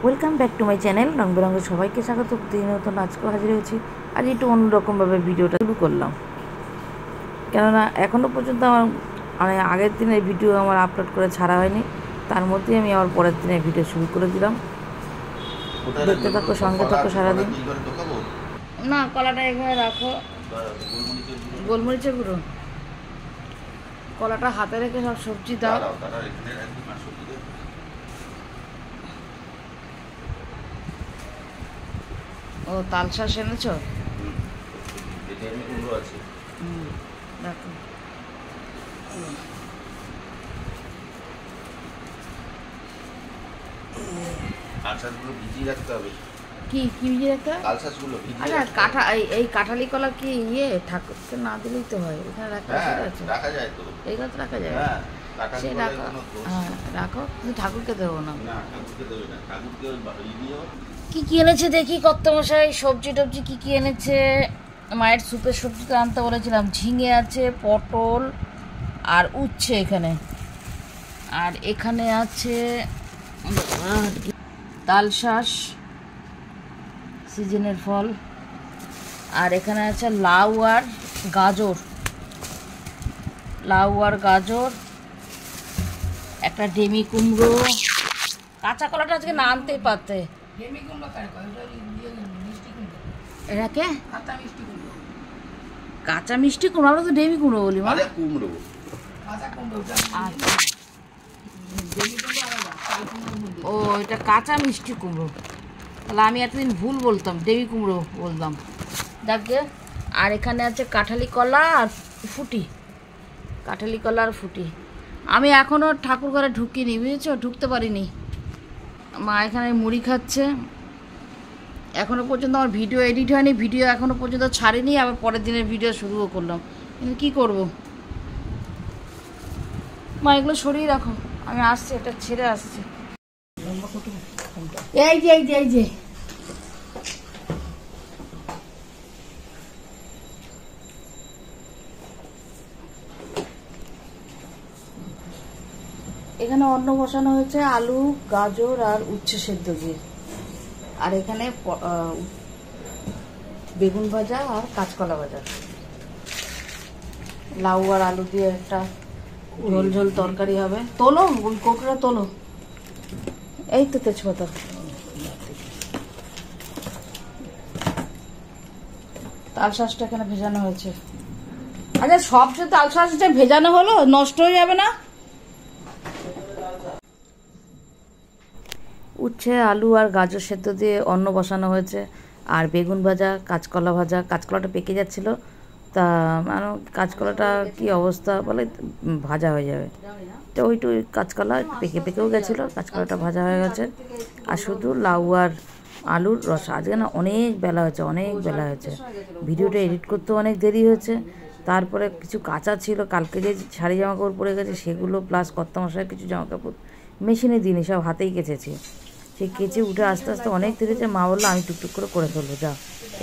Welcome back to my channel রং বেরঙের সবাইকে স্বাগত। নতুন আজকেও হাজির হয়েছি। আজ একটু অন্যরকমভাবে ভিডিওটা শুরু করলাম, কেননা এখনও পর্যন্ত আমার মানে আগের দিনের ভিডিও আমার আপলোড করে ছাড়া হয়নি। তার মধ্যেই আমি আবার পরের দিনের ভিডিও শুরু করে দিলাম। দেখতে থাকো, সঙ্গে থাকো সারাদিন। না, কলাটা এখানে রাখো, গোলমরিচের গুঁড়ো। কলাটা হাতে রেখে সব সবজি দাও। ও তাল শাঁস এনেছো? দেখো কি কি ভিজিয়ে রাখতে হয়? আচ্ছা, কাঁঠা এই কাঁঠালি কলা কি ঠাকুরকে না দিলেই তো হয়? এখানে রাখা আছে, এই কথা রাখা যায়। সে রাখো, হ্যাঁ রাখো, কিন্তু ঠাকুরকে দেবো না। কি কি এনেছে দেখি কর্তামশাই? সবজি টবজি কি কি এনেছে? মায়ের স্যুপের সবজি তো আনতে বলেছিলাম। ঝিঙে আছে, পটল আর উচ্ছে এখানে। আর এখানে আছে তাল শাঁস, সিজনের ফল। আর এখানে আছে লাউ আর গাজর, একটা ডেমি কুমড়ো। কাঁচা কলাটা আজকে না আনতেই পারতে। এটাকে কাঁচা মিষ্টি কুমড়ো, আমরা তো ডেমি কুমড়ো বলি। ও, এটা কাঁচা মিষ্টি কুমড়ো। তাহলে আমি এতদিন ভুল বলতাম, ডেমি কুমড়ো বলতাম। দেখবে। আর এখানে আছে কাঁঠালি কলা আর ফুটি। আমি এখনও ঠাকুর ঘরে ঢুকিনি, বুঝেছো? ঢুকতে পারিনি। মা এখানে মুড়ি খাচ্ছে। এখনও পর্যন্ত আমার ভিডিও এডিট হয়নি, ভিডিও এখনও পর্যন্ত ছাড়িনি। আবার পরের দিনের ভিডিও শুরুও করলাম, কিন্তু কী করবো? মা এগুলো সরিয়ে রাখো, আমি আসছি, এটা ছেড়ে আসছি। এই যে এখানে অন্ন বসানো হয়েছে, আলু, গাজর আর উচ্ছে সেদ্ধ দিয়ে। আর এখানে বেগুন ভাজা আর কাঁচকলা ভাজা। লাউ আর আলু দিয়ে একটা ঝোল ঝোল তরকারি হবে। তোলো, ওই কৌটোটা তোলো। এই তো তেজপাতা। তাল শাঁসটা এখানে ভেজানো হয়েছে। আচ্ছা, সব যে তাল শাঁসটা ভেজানো হলো, নষ্ট হয়ে যাবে না? উচ্ছে, আলু আর গাজর সেদ্ধ দিয়ে অন্ন বসানো হয়েছে। আর বেগুন ভাজা, কাঁচকলা ভাজা। কাঁচকলাটা পেকে যাচ্ছিল, তা মানে কাঁচকলাটা কি অবস্থা বলে, ভাজা হয়ে যাবে। তো ওইটু কাঁচকলা পেকেও গেছিলো, কাঁচকলাটা ভাজা হয়ে গেছে। আর শুধু লাউ আর আলুর রসা। আজকে না অনেক বেলা হয়েছে। ভিডিওটা এডিট করতেও অনেক দেরি হয়েছে। তারপরে কিছু কাঁচা ছিল, কালকে যে শাড়ি জামা কাপড় পরে গেছে সেগুলো, প্লাস কর্তামশায় কিছু জামা কাপড় মেশিনে দিইনি, সব হাতেই কেচেছি। সেই কেচে উঠে আস্তে আস্তে অনেক দেরি হয়েছে। মা বললো আমি টুকটুক করে ফেলবো, যা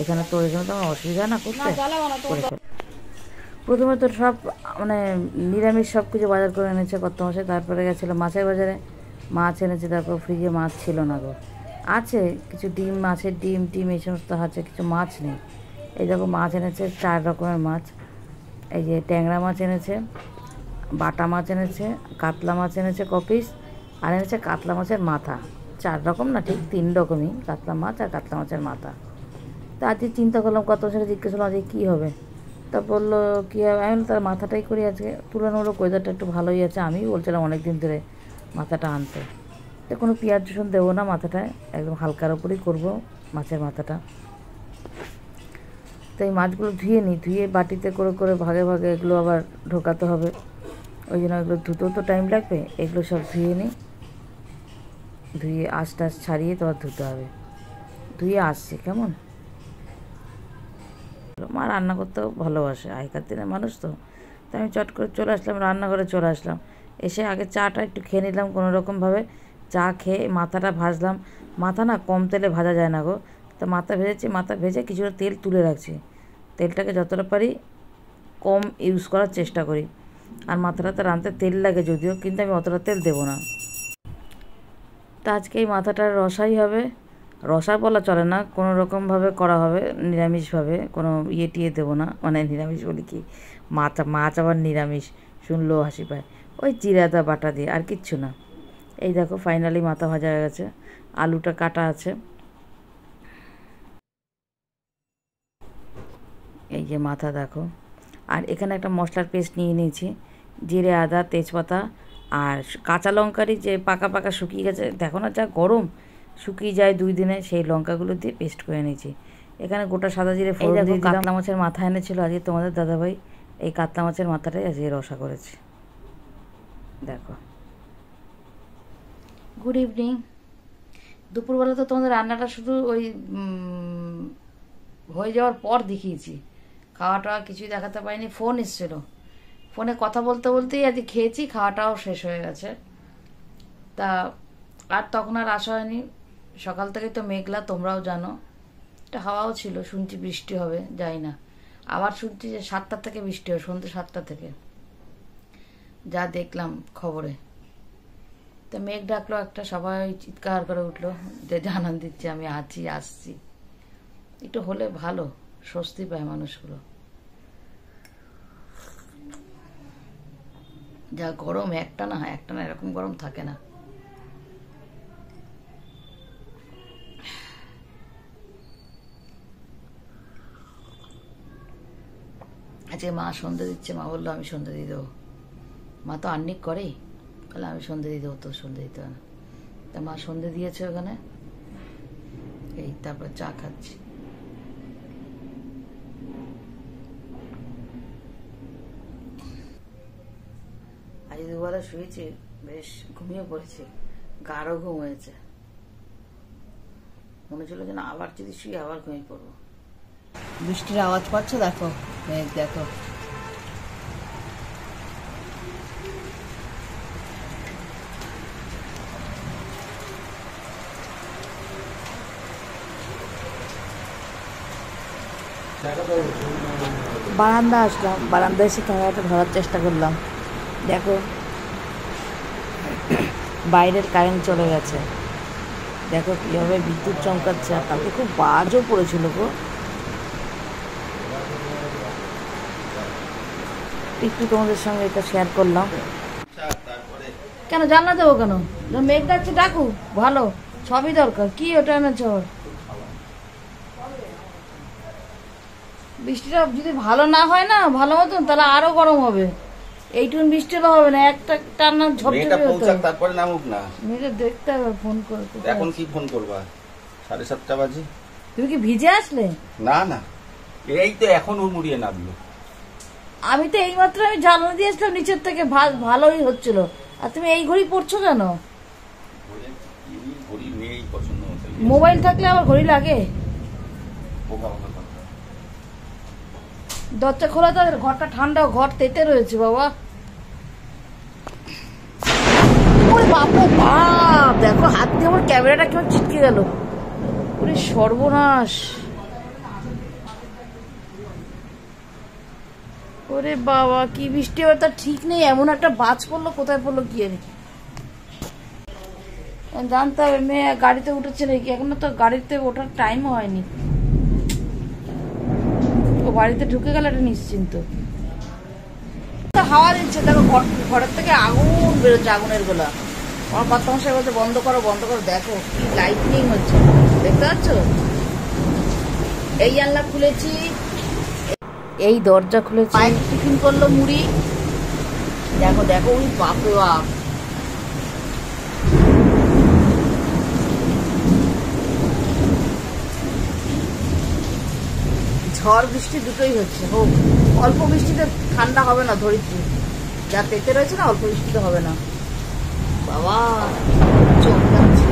এখানে তো আমার অসুবিধা না করতে, করে ফেল। প্রথমে তো সব মানে নিরামিষ সব কিছু বাজার করে এনেছে কর্তামশাই। তারপরে গেছিলো মাছের বাজারে, মাছ এনেছে। তারপর ফ্রিজে মাছ ছিল না গো, আছে কিছু ডিম, মাছের ডিম এই সমস্ত আছে, কিছু মাছ নেই। এই দেখো মাছ এনেছে 4 রকমের মাছ। এই যে ট্যাংরা মাছ এনেছে, বাটা মাছ এনেছে, কাতলা মাছ এনেছে কপিস, আর এনেছে কাতলা মাছের মাথা। 4 রকম না, ঠিক 3 রকমই, কাতলা মাছ আর কাতলা মাছের মাথা। তা আজকে চিন্তা করলাম, কত সাথে জিজ্ঞেস করলাম আজকে কী হবে। তা বললো কী হবে, আমি তার মাথাটাই করি আজকে। তুলনামূলক ওয়েদারটা একটু ভালোই আছে। আমি বলছিলাম অনেক দিন ধরে মাথাটা আনতে। তো কোনো পেঁয়াজ রসুন দেবো না মাথাটায়, একদম হালকার ওপরেই করবো মাছের মাথাটা। তো এই মাছগুলো ধুয়ে বাটিতে করে ভাগে ভাগে এগুলো আবার ঢোকাতে হবে। ওই জন্য এগুলো ধুতেও তো টাইম লাগবে। এগুলো সব ধুয়ে আঁশ টাশ ছাড়িয়ে তো আর ধুতে হবে। ধুয়ে আসছে কেমন। মা রান্না করতেও ভালোবাসে, আগেকার দিনের মানুষ তো। তাই আমি চট করে চলে আসলাম, রান্নাঘরে চলে আসলাম। এসে আগে চাটা একটু খেয়ে নিলাম কোনো রকমভাবে। চা খেয়ে মাথাটা ভাজলাম। মাথা না কম তেলে ভাজা যায় না গো। তা মাথা ভেজে কিছুটা তেল তুলে রাখছি। তেলটাকে যতটা পারি কম ইউজ করার চেষ্টা করি। আর মাথাটাতে রাঁধতে তেল লাগে যদিও, কিন্তু আমি অতটা তেল দেবো না। তা আজকে এই মাথাটার রসাই হবে, রসা বলা চলে না, কোনো রকমভাবে করা হবে নিরামিষভাবে, কোনো ইয়ে টিয়ে দেবো না, মানে নিরামিষ বলি কি, মাছ আবার নিরামিষ শুনলেও হাসি পায়, ওই জিরে আদা বাটা দিয়ে, আর কিচ্ছু না। এই দেখো ফাইনালি মাথা ভাজা হয়ে গেছে, আলুটা কাটা আছে, এই যে মাথা দেখো। আর এখানে একটা মশলার পেস্ট নিয়ে নিয়েছি, জিরে আদা তেজপাতা আর কাঁচা লঙ্কারই যে পাকা পাকা শুকিয়ে গেছে, দেখো না যা গরম, শুকিয়ে যায় 2 দিনে, সেই লঙ্কাগুলো দিয়ে পেস্ট করে নিয়েছি। এখানে গোটা সাদা জিরে ফোড়ন দিয়ে দিলাম। কাতলা মাছের মাথা এনেছিল আজকে তোমাদের দাদাভাই, এই কাতলা মাছের মাথাটাই আজকে রসা করেছে। দেখো, গুড ইভিনিং। দুপুরবেলা তো তোমাদের রান্নাটা শুধু ওই হয়ে যাওয়ার পর দেখিয়েছি, খাওয়া টাওয়া কিছুই দেখাতে পারিনি। ফোন এসেছিল, ফোনে কথা বলতে বলতেই আজকে খেয়েছি, খাওয়াটাও শেষ হয়ে গেছে। তা আর তখন আর আসা হয়নি, সকাল থেকে তো মেঘলা, তোমরাও জানো, একটা হাওয়াও ছিল, শুনছি বৃষ্টি হবে, যাই না। আবার শুনছি যে 7টা থেকে বৃষ্টি হবে, সন্ধ্যে 7টা থেকে, যা দেখলাম খবরে। তো মেঘ ডাকলো একটা, সবাই চিৎকার করে উঠলো যে জানান দিচ্ছে আমি আছি, আসছি। একটু হলে ভালো, স্বস্তি পায় মানুষগুলো। যা গরম, একটা না এরকম গরম থাকে না। আজকে মা সন্ধে দিচ্ছে, মা বললো আমি সন্ধে দিয়ে দেবো। মা তো আর্নিক করেই, তাহলে আমি সন্ধে দিয়ে দেবো, তো সন্ধে দিতে হবে না। তা মা সন্ধে দিয়েছে ওখানে, এই তারপর চা খাচ্ছি। আজ দুবেলা শুয়েছি, বেশ ঘুমিয়ে পড়েছি, গাঢ় ঘুম হয়েছে, মনে ছিল যেন আবার যদি শুয়ে আবার ঘুমিয়ে পড়বো। বৃষ্টির আওয়াজ পাচ্ছ, দেখো মেঘ দেখো। বারান্দা আসলাম, বারান্দায় এসে ক্যামেরাটা ধরার চেষ্টা করলাম। দেখো বাইরের কারেন্ট চলে গেছে, দেখো কীভাবে বিদ্যুৎ চমকাচ্ছে। আর কালকে খুব বাজও পড়েছিল গো। একটু তোমাদের সঙ্গে এটা শেয়ার করলাম। কেন জানলা দেবো কেন? মেঘ ডাকছে, ডাকুক, ভালো, সবই দরকার। কি ওটা এনেছ? বৃষ্টিটা যদি ভালো না হয় না, ভালো মতন, তাহলে আরো গরম হবে। এইটুকু বৃষ্টি তো হবে না, একটা টানা ঝপঝপে হতো। তারপরে নামুক না, মেয়েটা দেখতে হবে, ফোন করে। এখন কি ফোন করবা? 7:30 বাজে। তুমি কি ভিজে আসলে? না না, এই তো এখন উড়মুড়িয়ে নামলো। আমি তো এইমাত্র আমি জানলা দিয়ে আসলাম নিচের থেকে, ভালোই হচ্ছিল। আর তুমি এই ঘড়ি পড়ছো কেন? ঘড়ি নেই পছন্দ মতো। মোবাইল থাকলে আবার ঘড়ি লাগে? দরজা খোলা তো, ঘরটা ঠান্ডা, ঘর তেতে রয়েছে বাবা। বাপরে বাপ, দেখো হাত দিয়ে আমার ক্যামেরাটা কেমন ছিটকে গেল। ওরে সর্বনাশ, ওরে বাবা, কি বৃষ্টি হবে তার ঠিক নেই, এমন একটা বাজ পড়লো, কোথায় পড়লো কি জানি। জানতে হবে, মেয়ে গাড়িতে উঠেছে নাকি, এখনো তো গাড়িতে ওঠার টাইমও হয়নি। ও বাড়িতে ঢুকে গেল, এটা নিশ্চিন্ত। হাওয়া দিচ্ছে, দেখো ঘরের থেকে আগুন বেরোচ্ছে, আগুনের গোলা। আমার বাচ্চা মশাই বলছে বন্ধ করো বন্ধ করো, দেখো কি লাইটনিং হচ্ছে, দেখতে পাচ্ছ? এই জানলা খুলেছি, এই দরজা খুলেছি, টিফিন করলো মুড়ি, দেখো দেখো, ওই বাপরে বাপ। ঝড় বৃষ্টি দুটোই হচ্ছে, হোক। অল্প বৃষ্টিতে ঠান্ডা হবে না ধরিত্রী, যা তেতে রয়েছে না, অল্প বৃষ্টিতে হবে না। বাবা চমকাচ্ছে।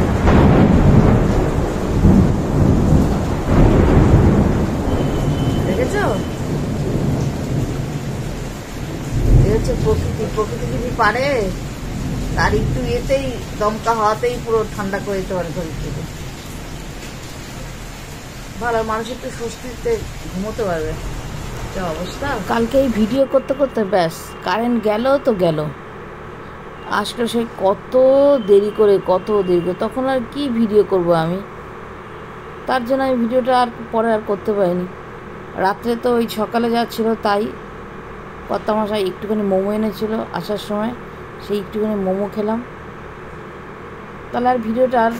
দেখেছো, দেখেছো প্রকৃতি, প্রকৃতি যদি পারে তার একটু ইয়েতেই, দমকা হওয়াতেই পুরো ঠান্ডা করে দিতে পারে ধরিত্রীকে। ভালো, মানুষ একটু স্বস্তিতে ঘুমোতে পারবে। অবস্থা কালকে এই ভিডিও করতে করতে ব্যাস কারেন্ট গেল তো গেল। আসলে সে কত দেরি করে তখন আর কি ভিডিও করব আমি, তার জন্য আমি ভিডিওটা আর পরে আর করতে পারিনি। রাত্রে তো ওই সকালে যা ছিল তাই, কর্তামশাই একটুখানি মোমো এনেছিল আসার সময়, সেই একটুখানি মোমো খেলাম। তাহলে আর ভিডিওটা আর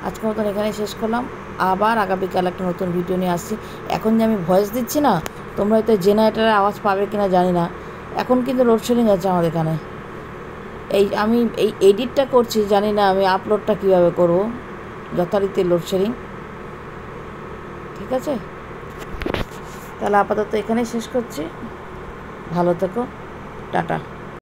আজকের মতন এখানে শেষ করলাম। আবার আগামীকাল একটা নতুন ভিডিও নিয়ে আসছি। এখন যে আমি ভয়েস দিচ্ছি না, তোমরা হয়তো জেনারেটারের আওয়াজ পাবে কিনা জানি না। এখন কিন্তু লোডশেডিং আছে আমাদের এখানে। আমি এই এডিটটা করছি, জানি না আমি আপলোডটা কীভাবে করব, যথারীতি লোডশেডিং। ঠিক আছে, তাহলে আপাতত এখানেই শেষ করছি। ভালো থেকো, টাটা।